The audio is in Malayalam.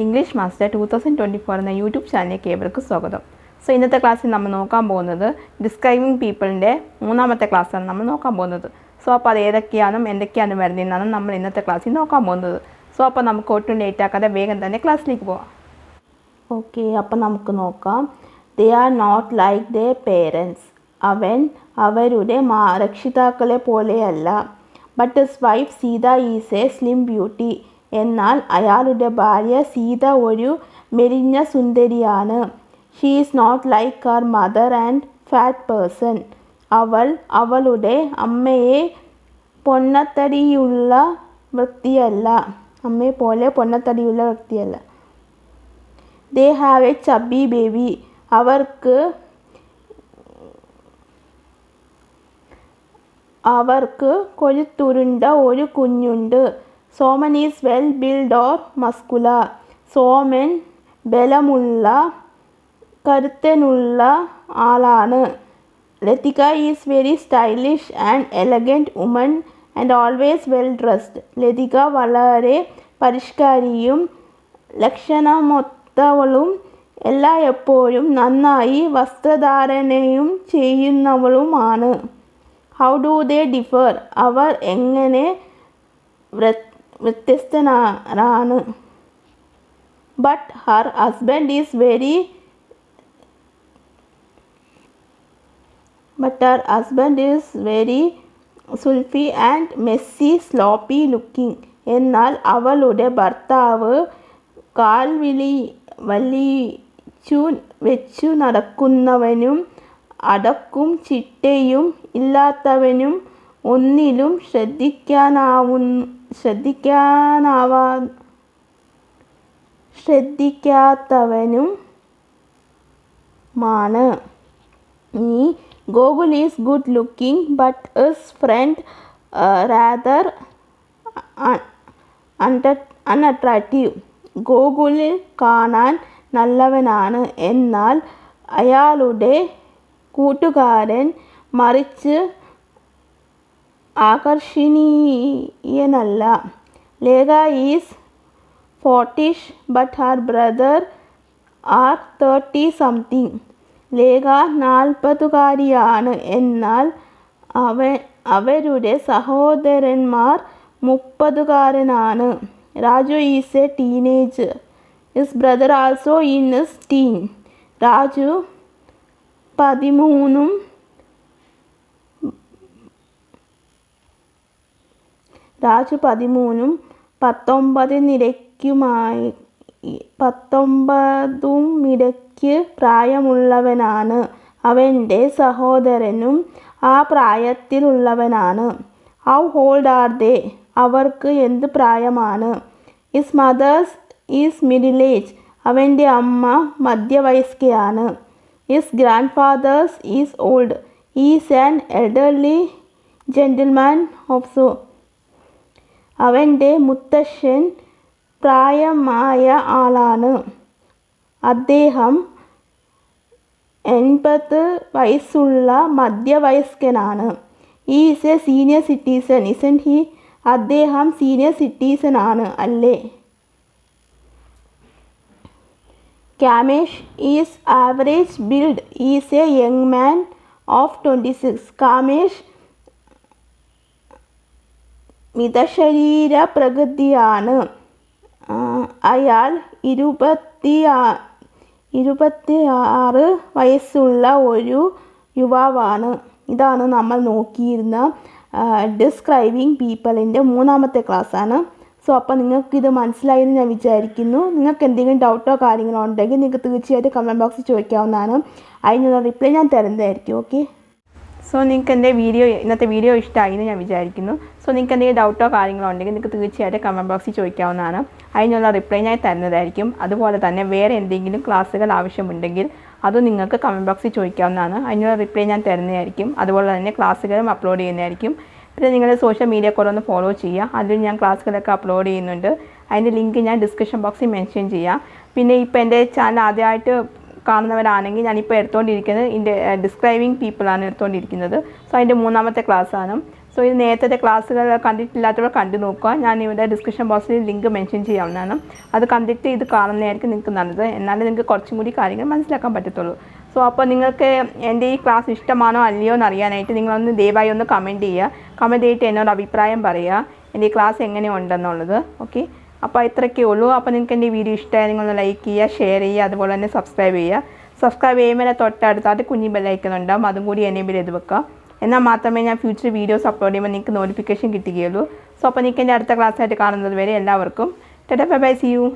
ഇംഗ്ലീഷ് മാസ്റ്റർ 2024 എന്ന യൂട്യൂബ് ചാനലിലേക്ക് ഏവർക്കും സ്വാഗതം. സോ ഇന്നത്തെ ക്ലാസ്സിൽ നമ്മൾ നോക്കാൻ പോകുന്നത് ഡിസ്ക്രൈബിംഗ് പീപ്പിളിൻ്റെ മൂന്നാമത്തെ ക്ലാസ്സാണ് നമ്മൾ നോക്കാൻ പോകുന്നത്. സോ അപ്പോൾ അത് എന്തൊക്കെയാണ് വരുന്നതെന്നാണ് നമ്മൾ ഇന്നത്തെ ക്ലാസ്സിൽ നോക്കാൻ പോകുന്നത്. സോ അപ്പോൾ നമുക്ക് ഒട്ടും ലേറ്റ് ആക്കാതെ വേഗം തന്നെ ക്ലാസ്സിലേക്ക് പോവാം. ഓക്കെ, അപ്പോൾ നമുക്ക് നോക്കാം. They are not like the parents. അവൻ അവരുടെ രക്ഷിതാക്കളെ പോലെയല്ല. But his wife Sita is a slim beauty. എന്നാൽ അയാളുടെ ഭാര്യ സീത ഒരു മെലിഞ്ഞ സുന്ദരിയാണ്. She is not like her mother and fat person. അവൾ അവളുടെ അമ്മയെ പൊണ്ണത്തടിയുള്ള വ്യക്തിയല്ല. അമ്മയെ പോലെ പൊണ്ണത്തടിയുള്ള വ്യക്തിയല്ല. They have a chubby baby. അവർക്ക് കൊഴുത്തുരുണ്ട ഒരു കുഞ്ഞുണ്ട്. Soman is well build or muscular. Soman ബലമുള്ള കരുത്തനുള്ള ആളാണ്. Latika is very stylish and elegant woman and always well dressed. Latika വളരെ പരിഷ്കാരിയും ലക്ഷണമൊത്തവളും എപ്പോഴും നന്നായി വസ്ത്രധാരണയും ചെയ്യുന്നവളുമാണ്. How do they differ? അവർ എങ്ങനെ വ്യത്യസ്തരാണ്? But her husband is very sulky and messy sloppy looking. എന്നാൽ അവളുടെ ഭർത്താവ് കാൽ വലിച്ചു വെച്ചു നടക്കുന്നവനും അടക്കും ചിട്ടയും ഇല്ലാത്തവനും ഒന്നിലും ശ്രദ്ധിക്കാത്തവനുമാണ്. Gokul is good looking but his friend rather unattractive. Gokul കാണാൻ നല്ലവനാണ്, എന്നാൽ അയാളുടെ കൂട്ടുകാരൻ മറിച്ച് ആകർഷണീയനല്ല. Lekha is 40 but her brother are 30-something. Lekha 40-കാരിയാണ്, എന്നാൽ അവരുടെ സഹോദരന്മാർ 30-കാരനാണ്. Raju is a teenager. His brother also in his teen. Raju 13-ഉം 19-ഇടയ്ക്ക് പ്രായമുള്ളവനാണ്. അവൻ്റെ സഹോദരനും ആ പ്രായത്തിലുള്ളവനാണ്. How old are they? അവർക്ക് എന്ത് പ്രായമാണ്? His mother's is middle age. അവൻ്റെ അമ്മ മധ്യവയസ്കയാണ്. His grand fathers is old. Is an elderly gentleman also. അവൻ്റെ മുത്തശ്ശൻ പ്രായമായ ആളാണ്. അദ്ദേഹം 80 വയസ്സുള്ള മധ്യവയസ്കനാണ്. Is a senior citizen isn't he? അദ്ദേഹം സീനിയർ സിറ്റിസൺ ആണ്, അല്ലേ? Kamesh is average build. Is a young man of 26. Kamesh മിതശരീര പ്രകൃതിയാണ്. അയാൾ 26 വയസ്സുള്ള ഒരു യുവാവാണ്. ഇതാണ് നമ്മൾ നോക്കിയിരുന്ന ഡിസ്ക്രൈബിംഗ് പീപ്പിളിൻ്റെ മൂന്നാമത്തെ ക്ലാസ്സാണ്. സോ അപ്പോൾ നിങ്ങൾക്കിത് മനസ്സിലായെന്ന് ഞാൻ വിചാരിക്കുന്നു. നിങ്ങൾക്ക് എന്തെങ്കിലും ഡൗട്ടോ കാര്യങ്ങളോ ഉണ്ടെങ്കിൽ നിങ്ങൾക്ക് തീർച്ചയായിട്ടും കമൻറ്റ് ബോക്സിൽ ചോദിക്കാവുന്നതാണ്. അതിനുള്ള റിപ്ലൈ ഞാൻ തരുന്നതായിരിക്കും. ഓക്കെ, സോ നിങ്ങൾക്ക് ഇന്നത്തെ വീഡിയോ ഇഷ്ടമായി എന്ന് ഞാൻ വിചാരിക്കുന്നു. സോ നിങ്ങൾക്ക് എന്തെങ്കിലും ഡൗട്ടോ കാര്യങ്ങളോ ഉണ്ടെങ്കിൽ നിങ്ങൾക്ക് തീർച്ചയായിട്ടും കമൻറ്റ് ബോക്സിൽ ചോദിക്കാവുന്നതാണ്. അതിനുള്ള റിപ്ലൈ ഞാൻ തരുന്നതായിരിക്കും. അതുപോലെ തന്നെ വേറെ എന്തെങ്കിലും ക്ലാസ്സുകൾ ആവശ്യമുണ്ടെങ്കിൽ അതും നിങ്ങൾക്ക് കമൻറ്റ് ബോക്സിൽ ചോദിക്കാവുന്നതാണ്. അതിനുള്ള റിപ്ലൈ ഞാൻ തരുന്നതായിരിക്കും. അതുപോലെ തന്നെ ക്ലാസ്സുകളും അപ്ലോഡ് ചെയ്യുന്നതായിരിക്കും. പിന്നെ നിങ്ങൾ സോഷ്യൽ മീഡിയ കൂടെ ഒന്ന് ഫോളോ ചെയ്യുക. അതിൽ ഞാൻ ക്ലാസ്സുകളൊക്കെ അപ്ലോഡ് ചെയ്യുന്നുണ്ട്. അതിൻ്റെ ലിങ്ക് ഞാൻ ഡിസ്ക്രിപ്ഷൻ ബോക്സിൽ മെൻഷൻ ചെയ്യാം. പിന്നെ ഇപ്പോൾ എൻ്റെ ചാനൽ ആദ്യമായിട്ട് കാണുന്നവരാണെങ്കിൽ ഞാനിപ്പോൾ എടുത്തുകൊണ്ടിരിക്കുന്നത് ഡിസ്ക്രൈബിംഗ് പീപ്പിളാണ് എടുത്തുകൊണ്ടിരിക്കുന്നത്. സോ അതിൻ്റെ മൂന്നാമത്തെ ക്ലാസ്സാണ്. സോ സോ ഇത് നേരത്തെ ക്ലാസ്സുകൾ കണ്ടിട്ടില്ലാത്തവർ കണ്ടു നോക്കുക. ഞാൻ ഇവിടെ ഡിസ്ക്രിപ്ഷൻ ബോക്സിൽ ലിങ്ക് മെൻഷൻ ചെയ്യാവുന്നതാണ്. അത് കണ്ടിട്ട് ഇത് കാണുന്നതായിരിക്കും നിങ്ങൾക്ക് നല്ലത്. എന്നാലേ നിങ്ങൾക്ക് കുറച്ചും കൂടി കാര്യങ്ങൾ മനസ്സിലാക്കാൻ പറ്റത്തുള്ളൂ. സോ അപ്പോൾ നിങ്ങൾക്ക് എൻ്റെ ഈ ക്ലാസ് ഇഷ്ടമാണോ അല്ലയോ എന്ന് അറിയാനായിട്ട് നിങ്ങളൊന്ന് ദയവായി ഒന്ന് കമൻറ്റ് ചെയ്യുക. കമൻറ്റ് ചെയ്തിട്ട് എന്നോട് അഭിപ്രായം പറയുക എൻ്റെ ഈ ക്ലാസ് എങ്ങനെ ഉണ്ടെന്നുള്ളത്. ഓക്കെ, അപ്പോൾ ഇത്രയൊക്കെ ഉള്ളൂ. അപ്പോൾ നിങ്ങൾക്ക് എൻ്റെ ഈ വീഡിയോ ഇഷ്ടമായി നിങ്ങളൊന്ന് ലൈക്ക് ചെയ്യുക, ഷെയർ ചെയ്യുക, അതുപോലെ തന്നെ സബ്സ്ക്രൈബ് ചെയ്യുക. സബ്സ്ക്രൈബ് ചെയ്യുമ്പോൾ തൊട്ടടുത്തായിട്ട് കുഞ്ഞി ബെല്ലൈക്കൺ ഉണ്ടാകും, അതും കൂടി എനേബിൾ ചെയ്ത് വെക്കുക. എന്നാൽ മാത്രമേ ഞാൻ ഫ്യൂച്ചർ വീഡിയോസ് അപ്ലോഡ് ചെയ്യുമ്പോൾ നിങ്ങൾക്ക് നോട്ടിഫിക്കേഷൻ കിട്ടുകയുള്ളൂ. സോ അപ്പോൾ നിങ്ങൾക്ക് എൻ്റെ അടുത്ത ക്ലാസ്സായിട്ട് കാണുന്നത് വരെ എല്ലാവർക്കും tata bye bye, see U.